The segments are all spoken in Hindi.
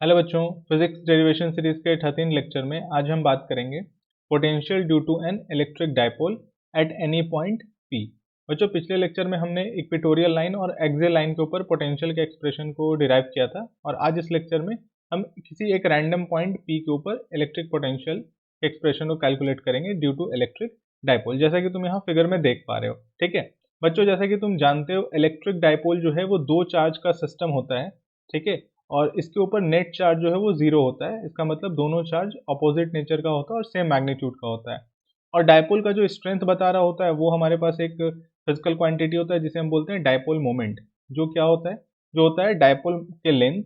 हेलो बच्चों, फिजिक्स डेरिवेशन सीरीज के 13 लेक्चर में आज हम बात करेंगे potential due to an electric dipole at any point P. बच्चों, पिछले लेक्चर में हमने इक्वेटोरियल लाइन और एक्सियल लाइन के ऊपर पोटेंशियल के एक्सप्रेशन को डिराइव किया था और आज इस लेक्चर में हम किसी एक रैंडम पॉइंट पी के ऊपर इलेक्ट्रिक पोटेंशियल के एक्सप्रेशन को कैलकुलेट करेंगे ड्यू टू इलेक्ट्रिक डायपोल, जैसा कि तुम यहाँ फिगर में देख पा रहे हो। ठीक है बच्चों, जैसा कि तुम जानते हो इलेक्ट्रिक डायपोल जो है वो दो चार्ज का सिस्टम होता है। ठीक है, और इसके ऊपर नेट चार्ज जो है वो जीरो होता है। इसका मतलब दोनों चार्ज अपोजिट नेचर का होता है और सेम मैग्नीट्यूड का होता है। और डायपोल का जो स्ट्रेंथ बता रहा होता है वो हमारे पास एक फिजिकल क्वांटिटी होता है जिसे हम बोलते हैं डायपोल मोमेंट। जो क्या होता है, जो होता है डायपोल के लेंथ,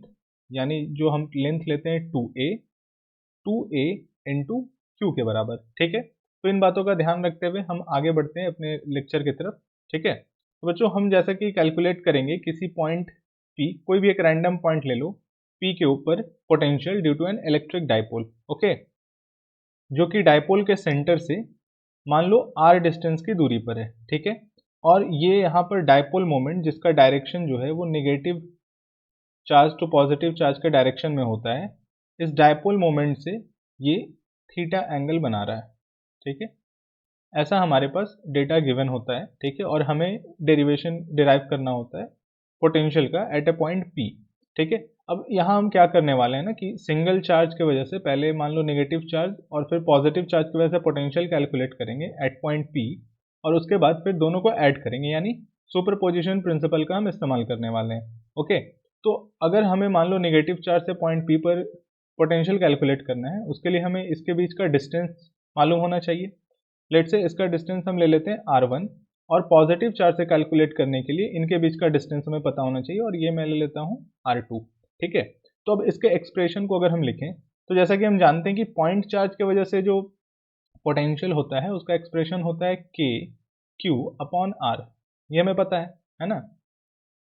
यानी जो हम लेंथ लेते हैं 2a इंटू क्यू के बराबर। ठीक है, तो इन बातों का ध्यान रखते हुए हम आगे बढ़ते हैं अपने लेक्चर की तरफ। ठीक है, तो बच्चों हम जैसा कि कैलकुलेट करेंगे किसी पॉइंट पी, कोई भी एक रैंडम पॉइंट ले लो पी के ऊपर potential due to an electric dipole. Okay, जो कि डायपोल के सेंटर से मान लो r डिस्टेंस की दूरी पर है। ठीक है, और ये यहाँ पर डायपोल मोमेंट जिसका डायरेक्शन जो है वो negative charge to positive charge के डायरेक्शन में होता है, इस डायपोल मोमेंट से ये थीटा एंगल बना रहा है। ठीक है, ऐसा हमारे पास डेटा गिवन होता है। ठीक है, और हमें डेरिवेशन डिराइव करना होता है पोटेंशियल का एट ए पॉइंट पी। ठीक है, अब यहाँ हम क्या करने वाले हैं ना कि सिंगल चार्ज की वजह से पहले मान लो नेगेटिव चार्ज और फिर पॉजिटिव चार्ज की वजह से पोटेंशियल कैलकुलेट करेंगे एट पॉइंट पी, और उसके बाद फिर दोनों को ऐड करेंगे, यानी सुपरपोजिशन प्रिंसिपल का हम इस्तेमाल करने वाले हैं। ओके, तो अगर हमें मान लो नेगेटिव चार्ज से पॉइंट पी पर पोटेंशियल कैलकुलेट करना है, उसके लिए हमें इसके बीच का डिस्टेंस मालूम होना चाहिए। लेट से इसका डिस्टेंस हम ले लेते हैं r1, और पॉजिटिव चार्ज से कैलकुलेट करने के लिए इनके बीच का डिस्टेंस हमें पता होना चाहिए, और ये मैं ले लेता हूँ r2। ठीक है, तो अब इसके एक्सप्रेशन को अगर हम लिखें तो जैसा कि हम जानते हैं कि पॉइंट चार्ज की वजह से जो पोटेंशियल होता है उसका एक्सप्रेशन होता है k q अपॉन r। ये हमें पता है ना।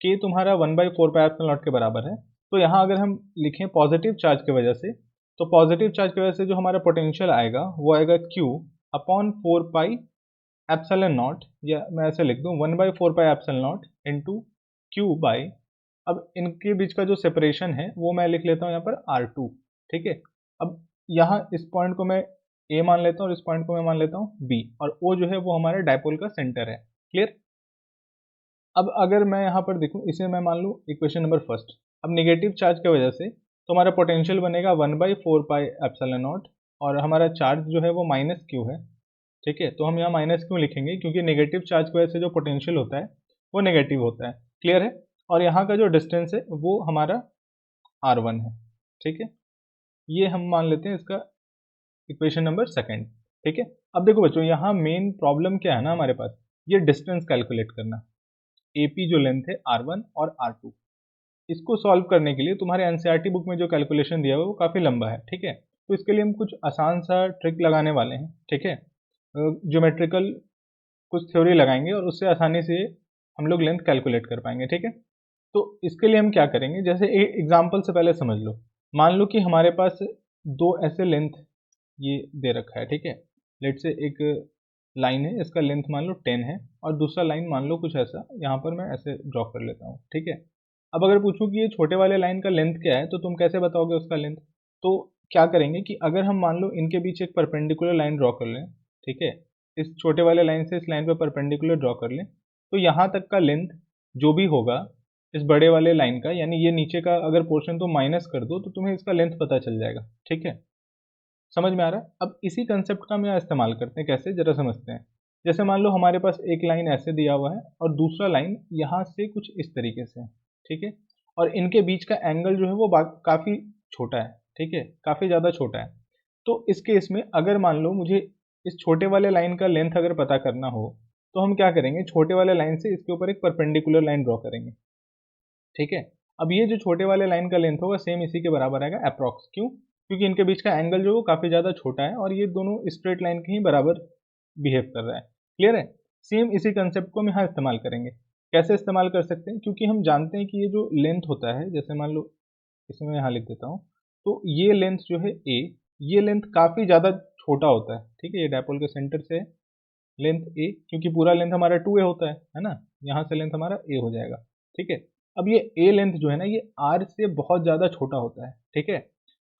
k तुम्हारा 1/4πε0 के बराबर है। तो यहाँ अगर हम लिखें पॉजिटिव चार्ज की वजह से, तो पॉजिटिव चार्ज की वजह से जो हमारा पोटेंशियल आएगा वो आएगा q upon 4 pi epsilon not, या मैं ऐसे लिख दूँ 1/4 pi epsilon not into Q by, अब इनके बीच का जो सेपरेशन है वो मैं लिख लेता हूँ यहाँ पर r2। ठीक है, अब यहाँ इस पॉइंट को मैं a मान लेता हूँ और इस पॉइंट को मैं मान लेता हूँ b, और o जो है वो हमारे डायपोल का सेंटर है। क्लियर। अब अगर मैं यहाँ पर देखूँ, इसे मैं मान लूँ इक्वेशन नंबर फर्स्ट। अब नेगेटिव चार्ज की वजह से तो हमारा पोटेंशियल बनेगा 1/4 पाई एप्सिलॉन नॉट, और हमारा चार्ज जो है वो माइनस क्यू है। ठीक है, तो हम यहाँ माइनस क्यों लिखेंगे, क्योंकि नेगेटिव चार्ज की वजह से जो पोटेंशियल होता है वो नेगेटिव होता है। क्लियर है, और यहाँ का जो डिस्टेंस है वो हमारा r1 है। ठीक है, ये हम मान लेते हैं इसका इक्वेशन नंबर सेकंड। ठीक है, अब देखो बच्चों, यहाँ मेन प्रॉब्लम क्या है ना हमारे पास, ये डिस्टेंस कैलकुलेट करना। AP जो लेंथ है r1 और r2, इसको सॉल्व करने के लिए तुम्हारे एनसीईआरटी बुक में जो कैलकुलेशन दिया हुआ है वो काफ़ी लंबा है। ठीक है, तो इसके लिए हम कुछ आसान सा ट्रिक लगाने वाले हैं। ठीक है, ज्योमेट्रिकल कुछ थ्योरी लगाएंगे और उससे आसानी से हम लोग लेंथ कैलकुलेट कर पाएंगे। ठीक है, तो इसके लिए हम क्या करेंगे, जैसे एक एग्जांपल से पहले समझ लो। मान लो कि हमारे पास दो ऐसे लेंथ ये दे रखा है। ठीक है, लेट से एक लाइन है, इसका लेंथ मान लो 10 है, और दूसरा लाइन मान लो कुछ ऐसा, यहाँ पर मैं ऐसे ड्रॉ कर लेता हूँ। ठीक है, अब अगर पूछूं कि ये छोटे वाले लाइन का लेंथ क्या है तो तुम कैसे बताओगे उसका लेंथ। तो क्या करेंगे कि अगर हम मान लो इनके बीच एक परपेंडिकुलर लाइन ड्रॉ कर लें। ठीक है, इस छोटे वाले लाइन से इस लाइन पर परपेंडिकुलर ड्रॉ कर लें, तो यहाँ तक का लेंथ जो भी होगा इस बड़े वाले लाइन का, यानी ये नीचे का अगर पोर्शन तुम माइनस कर दो तो तुम्हें इसका लेंथ पता चल जाएगा। ठीक है, समझ में आ रहा है। अब इसी कंसेप्ट का हम यहाँ इस्तेमाल करते हैं, कैसे जरा समझते हैं। जैसे मान लो हमारे पास एक लाइन ऐसे दिया हुआ है और दूसरा लाइन यहाँ से कुछ इस तरीके से है। ठीक है, और इनके बीच का एंगल जो है वो काफ़ी छोटा है। ठीक है, काफ़ी ज़्यादा छोटा है। तो इस केस में अगर मान लो मुझे इस छोटे वाले लाइन का लेंथ अगर पता करना हो, तो हम क्या करेंगे, छोटे वाले लाइन से इसके ऊपर एक परपेंडिकुलर लाइन ड्रॉ करेंगे। ठीक है, अब ये जो छोटे वाले लाइन का लेंथ होगा सेम इसी के बराबर आएगा अप्रॉक्स। क्यों, क्योंकि इनके बीच का एंगल जो है काफ़ी ज़्यादा छोटा है और ये दोनों स्ट्रेट लाइन के ही बराबर बिहेव कर रहा है। क्लियर है, सेम इसी कंसेप्ट को हम यहाँ इस्तेमाल करेंगे। कैसे इस्तेमाल कर सकते हैं, क्योंकि हम जानते हैं कि ये जो लेंथ होता है, जैसे मान लो इसे मैं यहाँ लिख देता हूँ, तो ये लेंथ जो है a, ये लेंथ काफ़ी ज़्यादा छोटा होता है। ठीक है, ये डायपोल के सेंटर से लेंथ a, क्योंकि पूरा लेंथ हमारा 2a होता है ना, यहाँ से लेंथ हमारा a हो जाएगा। ठीक है, अब ये ए लेंथ जो है ना ये आर से बहुत ज़्यादा छोटा होता है, ठीक है।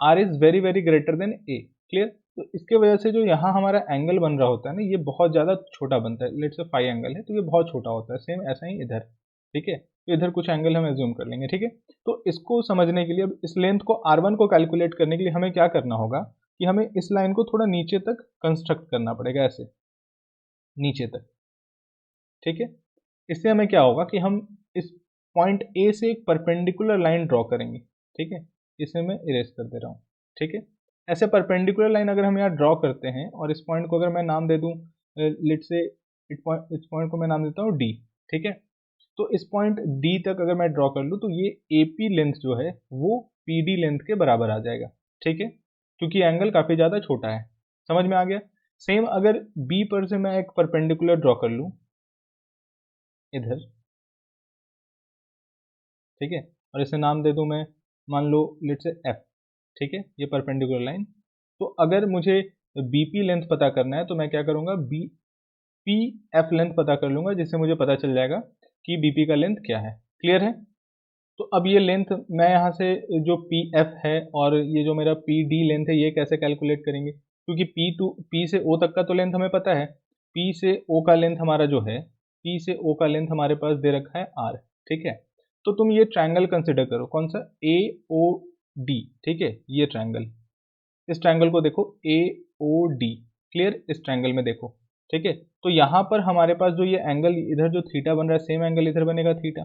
R is very very greater than a, clear. तो इसके वजह से जो यहाँ हमारा एंगल बन रहा होता है ना ये बहुत ज़्यादा छोटा बनता है। लेट्स से फाई एंगल है तो ये बहुत छोटा होता है, सेम ऐसा ही इधर, ठीक है। तो इधर कुछ एंगल हम एज्यूम कर लेंगे, ठीक है। तो इसको समझने के लिए, अब इस लेंथ को R1 को कैलकुलेट करने के लिए हमें क्या करना होगा कि हमें इस लाइन को थोड़ा नीचे तक कंस्ट्रक्ट करना पड़ेगा, ऐसे नीचे तक, ठीक है। इससे हमें क्या होगा कि हम इस पॉइंट ए से एक परपेंडिकुलर लाइन ड्रॉ करेंगे, ठीक है। इसे मैं इरेज कर दे रहा हूँ, ठीक है। ऐसे परपेंडिकुलर लाइन अगर हम यहाँ ड्रॉ करते हैं और इस पॉइंट को अगर मैं नाम दे दूँ, लेट्स से इस पॉइंट को मैं नाम देता हूँ डी, ठीक है। तो इस पॉइंट डी तक अगर मैं ड्रॉ कर लूँ तो ये ए पी लेंथ जो है वो पी डी लेंथ के बराबर आ जाएगा, ठीक है, क्योंकि एंगल काफ़ी ज़्यादा छोटा है। समझ में आ गया। सेम अगर बी पर से मैं एक परपेंडिकुलर ड्रॉ कर लूँ इधर, ठीक है, और इसे नाम दे दूं मैं, मान लो लेट्स से एफ, ठीक है, ये परपेंडिकुलर लाइन। तो अगर मुझे बीपी लेंथ पता करना है तो मैं क्या करूंगा, बी पी एफ लेंथ पता कर लूंगा, जिससे मुझे पता चल जाएगा कि बीपी का लेंथ क्या है। क्लियर है। तो अब ये लेंथ मैं यहाँ से जो पी एफ है और ये जो मेरा पी डी लेंथ है ये कैसे कैलकुलेट करेंगे, क्योंकि पी से ओ तक का तो लेंथ हमें पता है, पी से ओ का लेंथ हमारा जो है, पी से ओ का लेंथ हमारे पास दे रखा है आर, ठीक है। तो तुम ये ट्रायंगल कंसिडर करो, कौन सा, ए ओ डी, ठीक है, ये ट्रायंगल, इस ट्रायंगल को देखो, ए ओ डी, क्लियर, इस ट्रायंगल में देखो, ठीक है। तो यहाँ पर हमारे पास जो ये एंगल इधर जो थीटा बन रहा है, सेम एंगल इधर बनेगा थीटा,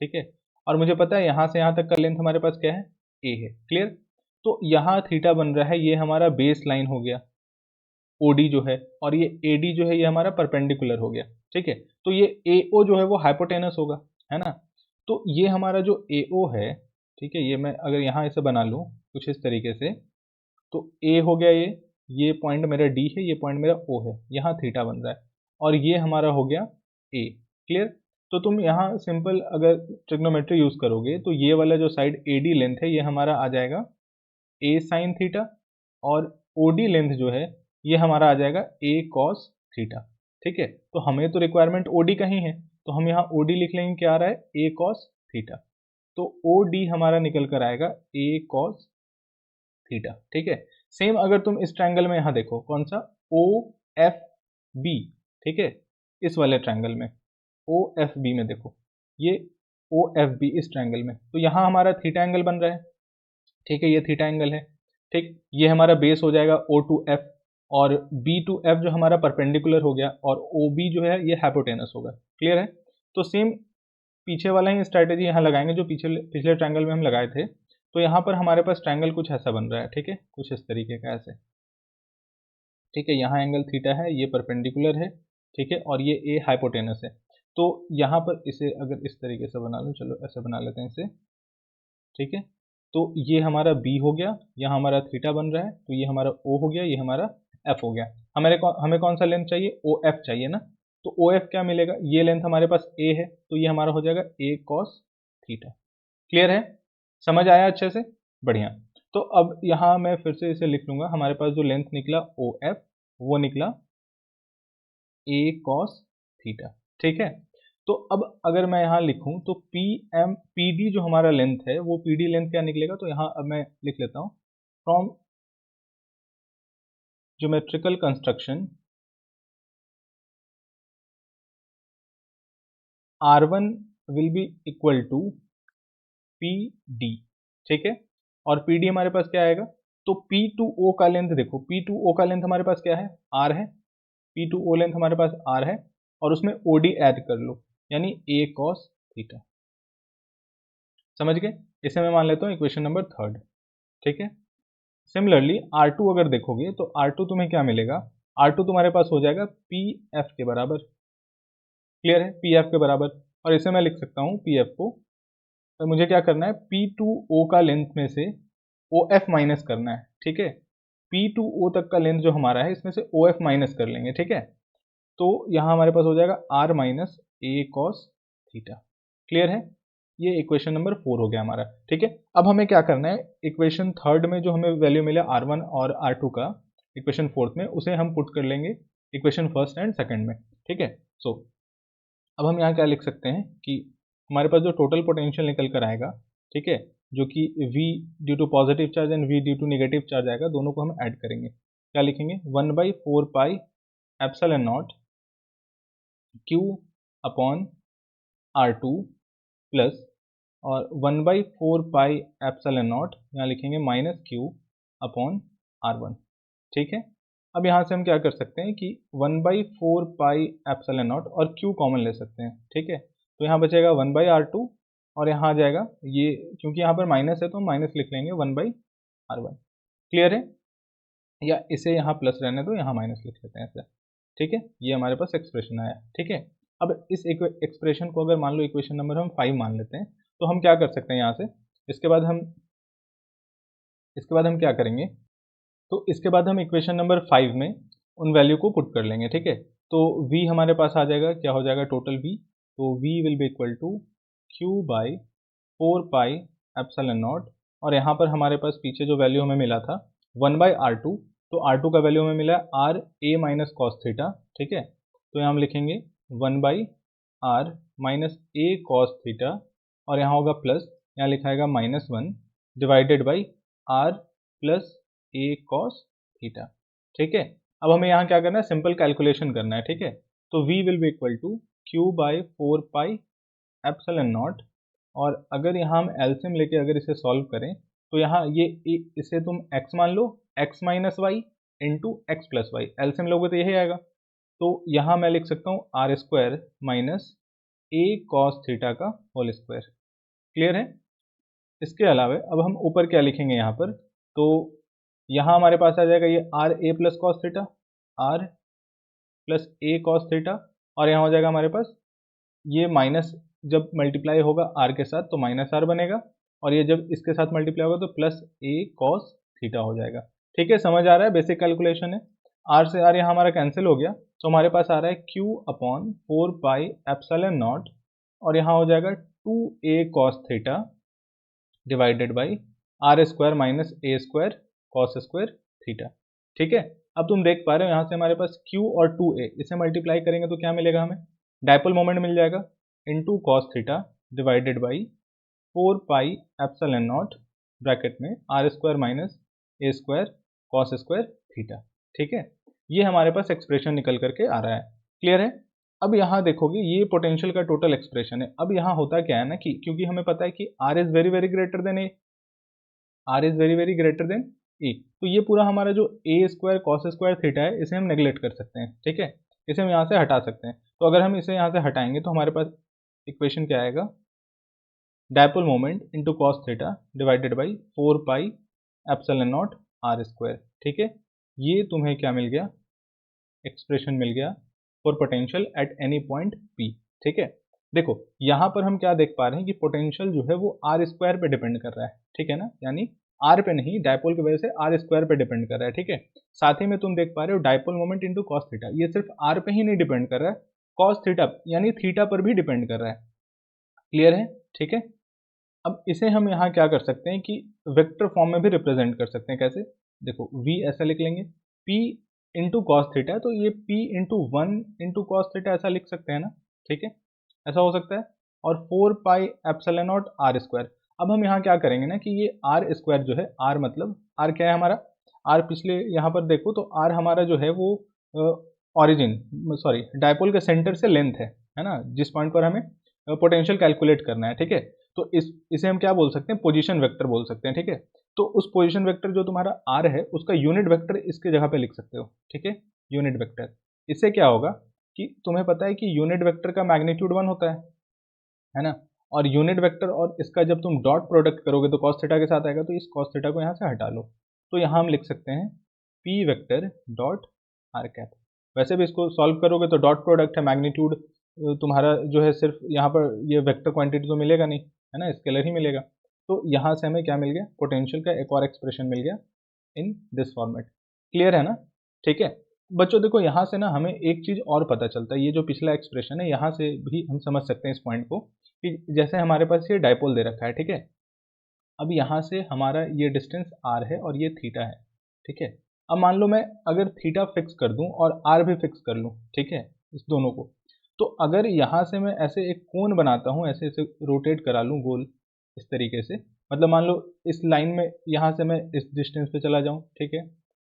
ठीक है। और मुझे पता है यहाँ से यहाँ तक का लेंथ हमारे पास क्या है, ए है, क्लियर। तो यहाँ थीटा बन रहा है, ये हमारा बेस लाइन हो गया ओडी जो है, और ये एडी जो है ये हमारा परपेंडिकुलर हो गया, ठीक है। तो ये एओ जो है वो हाइपोटेनस होगा, है ना। तो ये हमारा जो एओ है, ठीक है, ये मैं अगर यहाँ इसे बना लूँ कुछ इस तरीके से, तो ए हो गया ये पॉइंट मेरा डी है, ये पॉइंट मेरा ओ है, यहाँ थीटा बन रहा है, और ये हमारा हो गया ए, क्लियर। तो तुम यहाँ सिंपल अगर ट्रिग्नोमेट्री यूज करोगे तो ये वाला जो साइड ए डी लेंथ है ये हमारा आ जाएगा ए साइन थीटा, और ओ डी लेंथ जो है ये हमारा आ जाएगा ए कॉस थीटा, ठीक है। तो हमें तो रिक्वायरमेंट ओ डी का ही है, तो हम यहाँ ओ डी लिख लेंगे, क्या आ रहा है, ए कॉस थीटा। तो ओ डी हमारा निकल कर आएगा ए कॉस थीटा, ठीक है। सेम अगर तुम इस ट्रायंगल में यहाँ देखो, कौन सा, ओ एफ बी, ठीक है, इस वाले ट्रायंगल में ओ एफ बी में देखो, ये ओ एफ बी इस ट्रायंगल में, तो यहाँ हमारा थीटा एंगल बन रहा है, ठीक है, ये थीटा एंगल है, ठीक। ये हमारा बेस हो जाएगा ओ टू एफ, और बी टू एफ जो हमारा परपेंडिकुलर हो गया, और ओ बी जो है ये हाइपोटेनस होगा, क्लियर है। तो सेम पीछे वाला ही स्ट्रैटेजी यहाँ लगाएंगे जो पिछले ट्रायंगल में हम लगाए थे। तो यहाँ पर हमारे पास ट्रायंगल कुछ ऐसा बन रहा है, ठीक है, कुछ इस तरीके का ऐसे, ठीक है। यहाँ एंगल थीटा है, ये परपेंडिकुलर है, ठीक है, और ये ए हाइपोटेनस है। तो यहाँ पर इसे अगर इस तरीके से बना लूँ, चलो ऐसे बना लेते हैं इसे, ठीक है। तो ये हमारा बी हो गया, यहाँ हमारा थीटा बन रहा है, तो ये हमारा ओ हो गया, ये हमारा एफ हो गया। हमें कौन सा लेंथ चाहिए, ओ एफ चाहिए ना। तो ओ एफ क्या मिलेगा, ये लेंथ हमारे पास ए है, तो ये हमारा हो जाएगा ए कॉस थीटा। क्लियर है, समझ आया अच्छे से, बढ़िया। तो अब यहाँ मैं फिर से इसे लिख लूंगा, हमारे पास जो लेंथ निकला ओ एफ वो निकला ए कॉस थीटा, ठीक है। तो अब अगर मैं यहाँ लिखूं तो पी एम पी डी जो हमारा लेंथ है वो पी डी लेंथ क्या निकलेगा, तो यहाँ अब मैं लिख लेता हूँ, from geometrical construction R1 will be equal to P D, ठीक है। और पी डी हमारे पास क्या आएगा, तो पी टू ओ का लेंथ देखो, पी टू ओ का लेंथ हमारे पास क्या है, आर है, पी टू ओ लेंथ हमारे पास आर है, और उसमें ओ डी ऐड कर लो, यानी ए कॉस थीटा, समझ गए। इसे मैं मान लेता हूँ इक्वेशन नंबर थर्ड, ठीक है। सिमिलरली R2 अगर देखोगे तो R2 तुम्हें क्या मिलेगा, R2 तुम्हारे पास हो जाएगा पी एफ के बराबर, क्लियर है, पी एफ के बराबर। और इसे मैं लिख सकता हूँ पी एफ को, तो मुझे क्या करना है, पी टू ओ का लेंथ में से ओ एफ माइनस करना है, ठीक है। पी टू ओ तक का लेंथ जो हमारा है इसमें से ओ एफ माइनस कर लेंगे, ठीक है। तो यहाँ हमारे पास हो जाएगा R minus a cos theta, clear है। ये इक्वेशन नंबर 4 हो गया हमारा, ठीक है। अब हमें क्या करना है, इक्वेशन थर्ड में जो हमें वैल्यू मिला R1 और R2 का, इक्वेशन फोर्थ में उसे हम पुट कर लेंगे इक्वेशन फर्स्ट एंड सेकंड में, ठीक है। सो अब हम यहाँ क्या लिख सकते हैं कि हमारे पास जो टोटल पोटेंशियल निकल कर आएगा, ठीक है, जो कि V due to positive charge and V due to negative charge आएगा, दोनों को हम ऐड करेंगे। क्या लिखेंगे? 1/4 pi epsilon naught Q upon R2 plus और 1/4 पाई एप्सिलॉन नॉट यहाँ लिखेंगे माइनस Q अपॉन R1, ठीक है। अब यहाँ से हम क्या कर सकते हैं कि 1/4 पाई एप्सिलॉन नॉट और Q कॉमन ले सकते हैं, ठीक है। तो यहाँ बचेगा 1/R2 और यहाँ आ जाएगा ये, क्योंकि यहाँ पर माइनस है तो हम माइनस लिख लेंगे 1/R1। क्लियर है? या इसे यहाँ प्लस रहने दो, यहाँ माइनस लिख लेते हैं ऐसे, ठीक है। ये हमारे पास एक्सप्रेशन आया, ठीक है। अब इस एक्सप्रेशन को अगर मान लो इक्वेशन नंबर हम 5 मान लेते हैं, तो हम क्या कर सकते हैं यहाँ से, इसके बाद हम क्या करेंगे, तो इसके बाद हम इक्वेशन नंबर 5 में उन वैल्यू को पुट कर लेंगे, ठीक है। तो v हमारे पास आ जाएगा, क्या हो जाएगा टोटल v, तो v will be equal to Q/4 pi epsilon naught, और यहाँ पर हमारे पास पीछे जो वैल्यू हमें मिला था 1/R2, तो R2 का वैल्यू हमें मिला RA माइनस कॉस थीटा, ठीक है। तो यहाँ हम लिखेंगे 1/R minus A cos theta, और यहाँ होगा प्लस, यहाँ लिखाएगा -1 divided by R plus A cos theta, ठीक है। अब हमें यहाँ क्या करना है, सिंपल कैलकुलेशन करना है, ठीक है। तो v will be equal to Q/4 pi epsilon naught, और अगर यहाँ हम एलसीएम लेके अगर इसे सॉल्व करें, तो यहाँ ये इसे तुम x मान लो, x minus y into x plus y, LCM लोगे तो यही आएगा। तो यहाँ मैं लिख सकता हूँ r square minus a cos theta का होल स्क्वायर। क्लियर है? इसके अलावा अब हम ऊपर क्या लिखेंगे यहाँ पर, तो यहाँ हमारे पास आ जाएगा ये r a plus cos theta, r plus a cos theta, और यहाँ हो जाएगा हमारे पास ये माइनस, जब मल्टीप्लाई होगा आर के साथ तो माइनस आर बनेगा, और ये जब इसके साथ मल्टीप्लाई होगा तो प्लस ए कॉस थीटा हो जाएगा, ठीक है। समझ आ रहा है? बेसिक कैलकुलेशन है। आर से आर यहाँ हमारा कैंसिल हो गया, तो हमारे पास आ रहा है Q/4 पाई एप्सिलॉन नॉट, और यहाँ हो जाएगा 2a cos theta divided by r square minus a square cos square theta, ठीक है। अब तुम देख पा रहे हो यहाँ से हमारे पास Q और 2a इसे मल्टीप्लाई करेंगे तो क्या मिलेगा हमें, डायपोल मोमेंट मिल जाएगा into cos theta divided by 4 pi epsilon nought bracket में r square minus a square cos square theta, ठीक है। ये हमारे पास एक्सप्रेशन निकल करके आ रहा है। क्लियर है? अब यहाँ देखोगे ये पोटेंशियल का टोटल एक्सप्रेशन है। अब यहाँ होता क्या है ना कि क्योंकि हमें पता है कि r is very very greater than a, r is very very greater than a, तो ये पूरा हमारा जो a square cos square theta है इसे हम नेग्लेक्ट कर सकते हैं, ठीक है। इसे हम यहाँ से हटा सकते हैं। तो अगर हम इसे यहाँ से हटाएंगे तो हमारे पास इक्वेशन क्या आएगा, dipole moment into cos theta divided by 4 pi epsilon naught r square, ठीक है। ये तुम्हें क्या मिल गया, एक्सप्रेशन मिल गया for potential at any point P, ठीक है। देखो यहाँ पर हम क्या देख पा रहे हैं कि पोटेंशियल जो है वो आर स्क्वायर पे डिपेंड कर रहा है, ठीक है ना, यानी आर पे नहीं, डायपोल की वजह से आर स्क्वायर पे डिपेंड कर रहा है, ठीक है। साथ ही में तुम देख पा रहे हो dipole moment into cos theta, ये सिर्फ आर पे ही नहीं डिपेंड कर रहा है, कॉस थीटा यानी थीटा पर भी डिपेंड कर रहा है। क्लियर है? ठीक है। अब इसे हम यहाँ क्या कर सकते हैं कि वेक्टर फॉर्म में भी रिप्रेजेंट कर सकते हैं। कैसे? देखो v ऐसा लिख लेंगे, p इंटू कॉस थीटा है तो ये p into 1 into cos theta ऐसा लिख सकते हैं ना, ठीक है, ऐसा हो सकता है। और 4 pi epsilon naught r square. अब हम यहाँ क्या करेंगे ना कि ये आर स्क्वायर जो है, आर मतलब आर क्या है हमारा, आर पिछले यहाँ पर देखो तो आर हमारा जो है वो ऑरिजिन सॉरी डायपोल के सेंटर से लेंथ है ना, जिस पॉइंट पर हमें पोटेंशियल कैलकुलेट करना है, ठीक है। तो इसे हम क्या बोल सकते हैं, पोजीशन वेक्टर बोल सकते हैं, ठीक है। तो उस पोजीशन वेक्टर जो तुम्हारा आर है उसका यूनिट वेक्टर इसके जगह पे लिख सकते हो, ठीक है, यूनिट वेक्टर। इससे क्या होगा कि तुम्हें पता है कि यूनिट वेक्टर का मैग्नीट्यूड 1 होता है ना, और यूनिट वेक्टर और इसका जब तुम डॉट प्रोडक्ट करोगे तो कॉस थीटा के साथ आएगा, तो इस कॉस थीटा को यहाँ से हटा लो, तो यहाँ हम लिख सकते हैं P vector dot are cap. वैसे भी इसको सॉल्व करोगे तो डॉट प्रोडक्ट है, मैग्नीट्यूड तुम्हारा जो है सिर्फ यहाँ पर ये वेक्टर क्वांटिटी तो मिलेगा नहीं, है ना, स्केलर ही मिलेगा। तो यहाँ से हमें क्या मिल गया, पोटेंशियल का एक और एक्सप्रेशन मिल गया इन दिस फॉर्मेट। क्लियर है ना? ठीक है बच्चों, देखो यहाँ से ना हमें एक चीज़ और पता चलता है, ये जो पिछला एक्सप्रेशन है यहाँ से भी हम समझ सकते हैं इस पॉइंट को, कि जैसे हमारे पास ये डायपोल दे रखा है, ठीक है। अब यहाँ से हमारा ये डिस्टेंस r है और ये थीटा है, ठीक है। अब मान लो मैं अगर थीटा फिक्स कर दूं और r भी फिक्स कर लूं, ठीक है, इस दोनों को, तो अगर यहाँ से मैं ऐसे एक कोन बनाता हूँ, ऐसे ऐसे रोटेट करा लूँ गोल इस तरीके से, मतलब मान लो इस लाइन में यहाँ से मैं इस डिस्टेंस पे चला जाऊँ, ठीक है,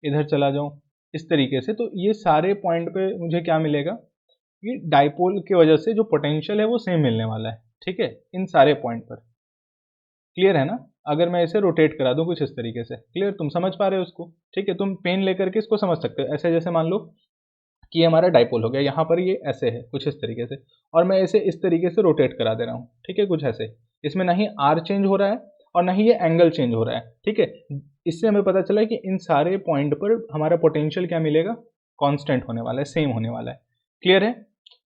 इधर चला जाऊँ इस तरीके से, तो ये सारे पॉइंट पे मुझे क्या मिलेगा कि डाइपोल की वजह से जो पोटेंशियल है वो सेम मिलने वाला है, ठीक है, इन सारे पॉइंट पर। क्लियर है ना? अगर मैं इसे रोटेट करा दूं कुछ इस तरीके से, क्लियर, तुम समझ पा रहे हो उसको? ठीक है, तुम पेन लेकर के इसको समझ सकते हो। ऐसे जैसे मान लो कि ये हमारा डाइपोल हो गया, यहाँ पर ये ऐसे है कुछ इस तरीके से, और मैं इसे इस तरीके से रोटेट करा दे रहा हूँ, ठीक है, कुछ ऐसे। इसमें ना ही आर चेंज हो रहा है और ना ही ये एंगल चेंज हो रहा है, ठीक है। इससे हमें पता चला कि इन सारे पॉइंट पर हमारा पोटेंशियल क्या मिलेगा, कांस्टेंट होने वाला है, सेम होने वाला है। क्लियर है?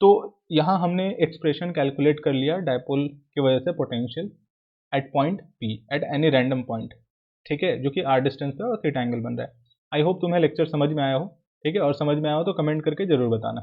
तो यहाँ हमने एक्सप्रेशन कैलकुलेट कर लिया डाइपोल की वजह से potential at point P, at any random point, ठीक है, जो कि आर डिस्टेंस पे और थीटा एंगल बन रहा है। आई होप तुम्हें लेक्चर समझ में आया हो, ठीक है, और समझ में आया हो तो कमेंट करके जरूर बताना।